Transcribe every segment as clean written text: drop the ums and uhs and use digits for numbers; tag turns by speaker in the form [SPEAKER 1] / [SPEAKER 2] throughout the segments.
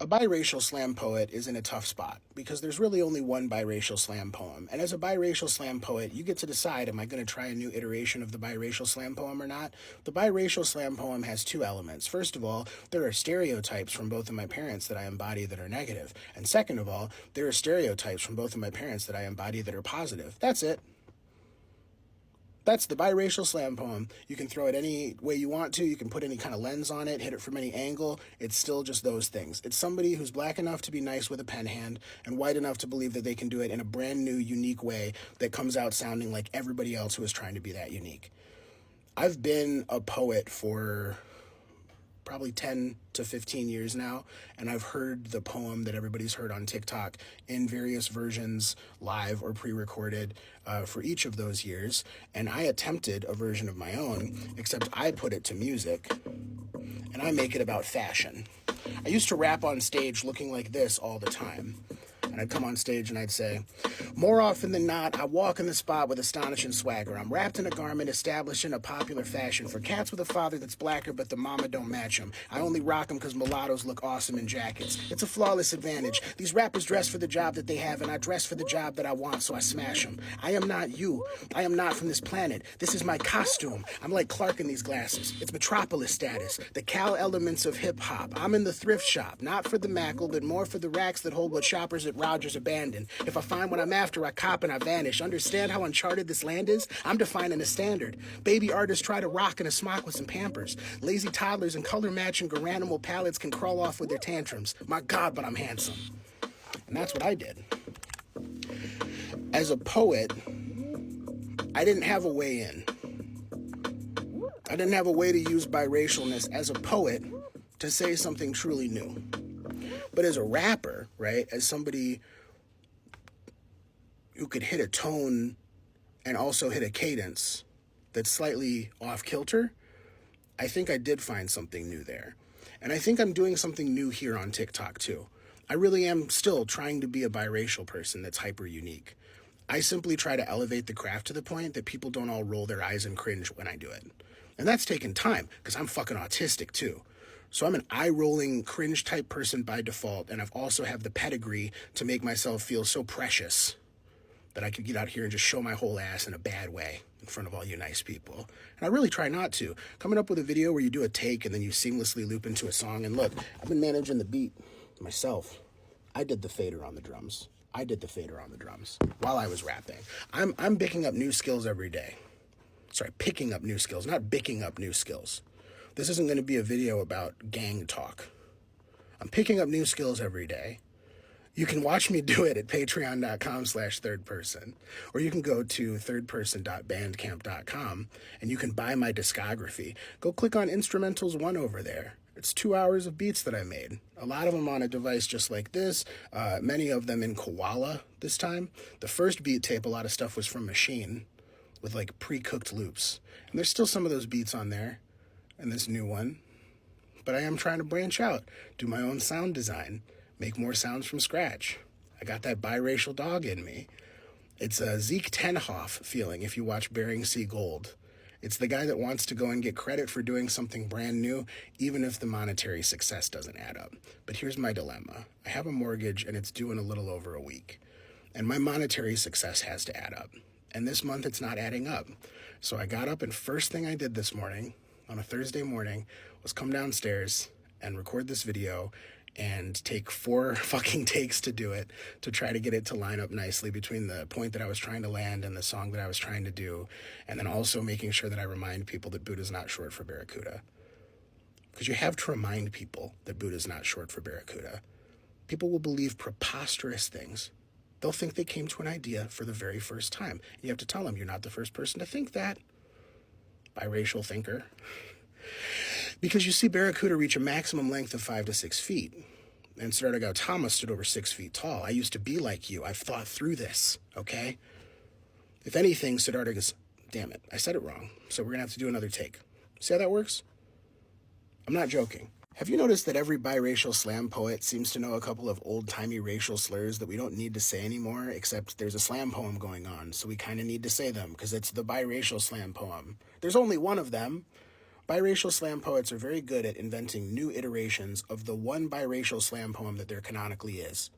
[SPEAKER 1] biracial slam poet is in a tough spot because there's really only one biracial slam poem. And as a biracial slam poet, you get to decide, am I going to try a new iteration of the biracial slam poem or not? The biracial slam poem has two elements. First of all, there are stereotypes from both of my parents that I embody that are negative. And second of all, there are stereotypes from both of my parents that I embody that are positive. That's it. That's the biracial slam poem. You can throw it any way you want to. You can put any kind of lens on it, hit it from any angle. It's still just those things. It's somebody who's black enough to be nice with a pen hand and white enough to believe that they can do it in a brand new, unique way that comes out sounding like everybody else who is trying to be that unique. I've been a poet for probably 10 to 15 years now, and I've heard the poem that everybody's heard on TikTok in various versions, live or pre-recorded, for each of those years, and I attempted a version of my own, except I put it to music, and I make it about fashion. I used to rap on stage looking like this all the time. And I'd come on stage and I'd say, more often than not, I walk in the spot with astonishing swagger. I'm wrapped in a garment established in a popular fashion for cats with a father that's blacker, but the mama don't match him. I only rock them because mulattoes look awesome in jackets. It's a flawless advantage. These rappers dress for the job that they have, and I dress for the job that I want, so I smash them. I am not you. I am not from this planet. This is my costume. I'm like Clark in these glasses. It's metropolis status, the Cal elements of hip-hop. I'm in the thrift shop, not for the mackle, but more for the racks that hold what shoppers at Rogers abandoned. If I find what I'm after, I cop and I vanish. Understand how uncharted this land is? I'm defining a standard. Baby artists try to rock in a smock with some Pampers. Lazy toddlers and color-matching Garanimal palettes can crawl off with their tantrums. My God, but I'm handsome. And that's what I did. As a poet, I didn't have a way in. I didn't have a way to use biracialness as a poet to say something truly new. But as a rapper, right, as somebody who could hit a tone and also hit a cadence that's slightly off kilter, I think I did find something new there. And I think I'm doing something new here on TikTok too. I really am still trying to be a biracial person that's hyper unique. I simply try to elevate the craft to the point that people don't all roll their eyes and cringe when I do it. And that's taken time because I'm fucking autistic too. So I'm an eye-rolling, cringe-type person by default, and I've also have the pedigree to make myself feel so precious that I could get out here and just show my whole ass in a bad way in front of all you nice people. And I really try not to. Coming up with a video where you do a take and then you seamlessly loop into a song, and look, I've been managing the beat myself. I did the fader on the drums. While I was rapping. I'm picking up new skills every day. Sorry, picking up new skills, not picking up new skills. This isn't going to be a video about gang talk. I'm picking up new skills every day. You can watch me do it at patreon.com/thirdperson, or you can go to thirdperson.bandcamp.com and you can buy my discography. Go click on Instrumentals 1 over there. It's 2 hours of beats that I made. A lot of them on a device just like this, many of them in Koala this time. The first beat tape, a lot of stuff was from Machine with like pre-cooked loops. And there's still some of those beats on there and this new one. But I am trying to branch out, do my own sound design, make more sounds from scratch. I got that biracial dog in me. It's a Zeke Tenhoff feeling if you watch Bering Sea Gold. It's the guy that wants to go and get credit for doing something brand new, even if the monetary success doesn't add up. But here's my dilemma. I have a mortgage and it's due in a little over a week. And my monetary success has to add up. And this month it's not adding up. So I got up and first thing I did this morning, on a Thursday morning, was come downstairs and record this video and take 4 fucking takes to do it, to try to get it to line up nicely between the point that I was trying to land and the song that I was trying to do, and then also making sure that I remind people that Buddha's not short for Barracuda. Because you have to remind people that Buddha's not short for Barracuda. People will believe preposterous things. They'll think they came to an idea for the very first time. And you have to tell them you're not the first person to think that. Biracial thinker. Because you see Barracuda reach a maximum length of 5 to 6 feet. And Siddhartha Gautama stood over 6 feet tall. I used to be like you. I've thought through this, okay? If anything, Siddhartha goes, damn it, I said it wrong. So we're going to have to do another take. See how that works? I'm not joking. Have you noticed that every biracial slam poet seems to know a couple of old-timey racial slurs that we don't need to say anymore, except there's a slam poem going on, so we kind of need to say them, because it's the biracial slam poem. There's only one of them, Biracial slam poets are very good at inventing new iterations of the one biracial slam poem that there canonically is.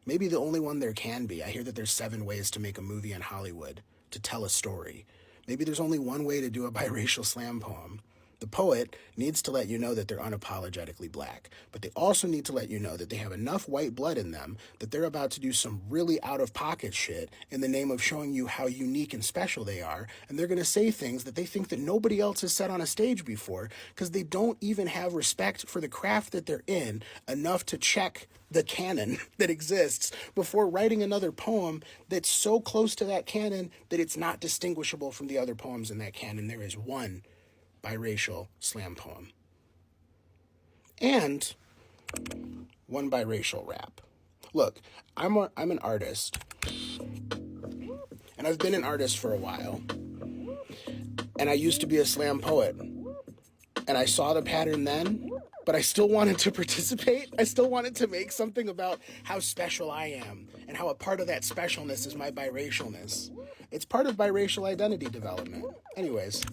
[SPEAKER 1] Maybe the only one there can be. I hear that there's 7 ways to make a movie in Hollywood, to tell a story. Maybe there's only one way to do a biracial slam poem. The poet needs to let you know that they're unapologetically black, but they also need to let you know that they have enough white blood in them that they're about to do some really out-of-pocket shit in the name of showing you how unique and special they are, and they're going to say things that they think that nobody else has said on a stage before because they don't even have respect for the craft that they're in enough to check the canon that exists before writing another poem that's so close to that canon that it's not distinguishable from the other poems in that canon. There is one biracial slam poem and one biracial rap. Look, I'm an artist, and I've been an artist for a while, and I used to be a slam poet, and I saw the pattern then, but I still wanted to participate. I still wanted to make something about how special I am and how a part of that specialness is my biracialness. It's part of biracial identity development. Anyways,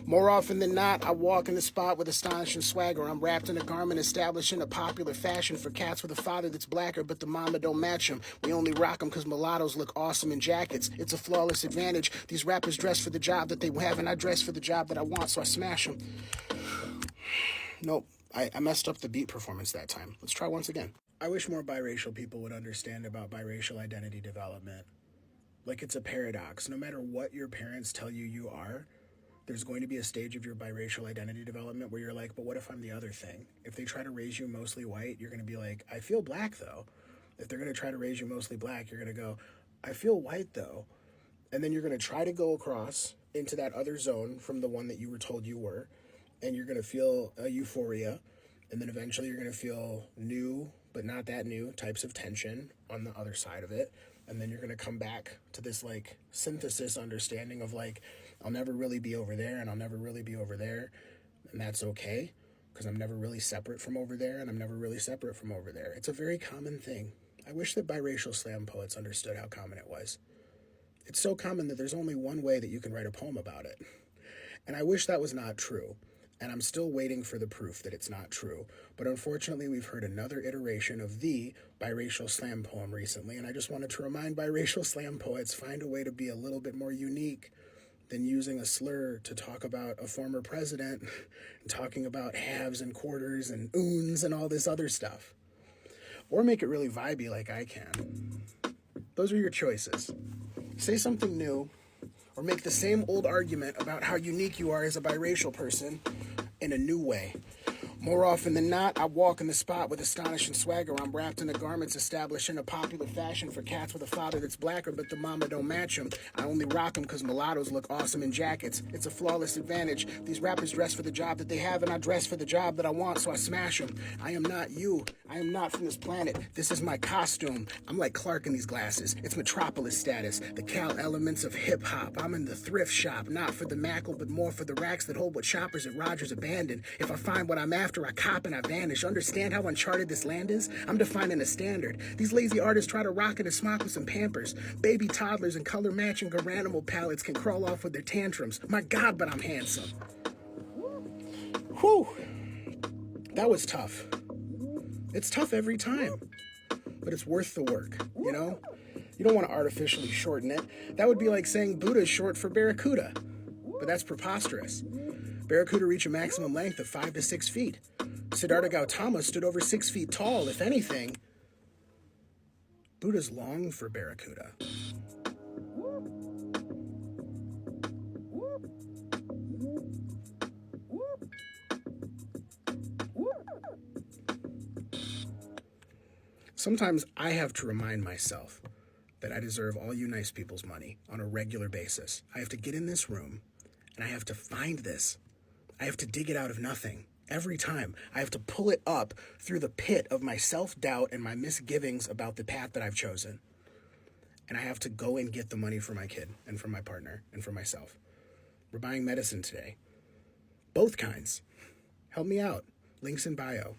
[SPEAKER 1] more often than not, I walk in the spot with astonishing swagger. I'm wrapped in a garment establishing a popular fashion for cats with a father that's blacker, but the mama don't match him. We only rock them because mulattoes look awesome in jackets. It's a flawless advantage. These rappers dress for the job that they have, and I dress for the job that I want, so I smash them. Nope, I messed up the beat performance that time. Let's try once again. I wish more biracial people would understand about biracial identity development. Like, it's a paradox. No matter what your parents tell you you are, there's going to be a stage of your biracial identity development where you're like, but what if I'm the other thing? If they try to raise you mostly white, you're going to be like, I feel black, though. If they're going to try to raise you mostly black, you're going to go, I feel white, though. And then you're going to try to go across into that other zone from the one that you were told you were, and you're going to feel a euphoria, and then eventually you're going to feel new, but not that new, types of tension on the other side of it. And then you're going to come back to this, like, synthesis understanding of, like, I'll never really be over there, and I'll never really be over there, and that's okay, because I'm never really separate from over there, and I'm never really separate from over there. It's a very common thing. I wish that biracial slam poets understood how common it was. It's so common that there's only one way that you can write a poem about it. And I wish that was not true. And I'm still waiting for the proof that it's not true. But unfortunately, we've heard another iteration of the biracial slam poem recently, and I just wanted to remind biracial slam poets, find a way to be a little bit more unique than using a slur to talk about a former president and talking about halves and quarters and oons and all this other stuff. Or make it really vibey like I can. Those are your choices. Say something new, or make the same old argument about how unique you are as a biracial person in a new way. More often than not, I walk in the spot with astonishing swagger. I'm wrapped in the garments establishing a popular fashion for cats with a father that's blacker, but the mama don't match them. I only rock them because mulattoes look awesome in jackets. It's a flawless advantage. These rappers dress for the job that they have, and I dress for the job that I want, so I smash them. I am not you. I am not from this planet. This is my costume. I'm like Clark in these glasses. It's metropolis status, the Cal elements of hip-hop. I'm in the thrift shop, not for the mackle, but more for the racks that hold what shoppers at Rogers abandoned. If I find what I'm after, I cop and I vanish. Understand how uncharted this land is? I'm defining a standard. These lazy artists try to rock in a smock with some Pampers. Baby toddlers and color-matching Garanimals palettes can crawl off with their tantrums. My God, but I'm handsome. Whew. That was tough. It's tough every time, but it's worth the work, you know? You don't want to artificially shorten it. That would be like saying Buddha is short for Barracuda, but that's preposterous. Barracuda reach a maximum length of 5 to 6 feet. Siddhartha Gautama stood over 6 feet tall. If anything, Buddha's long for Barracuda. Sometimes I have to remind myself that I deserve all you nice people's money on a regular basis. I have to get in this room, and I have to find this. I have to dig it out of nothing. Every time, I have to pull it up through the pit of my self-doubt and my misgivings about the path that I've chosen. And I have to go and get the money for my kid and for my partner and for myself. We're buying medicine today. Both kinds. Help me out. Links in bio.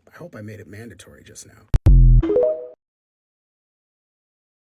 [SPEAKER 1] I hope I made it mandatory just now.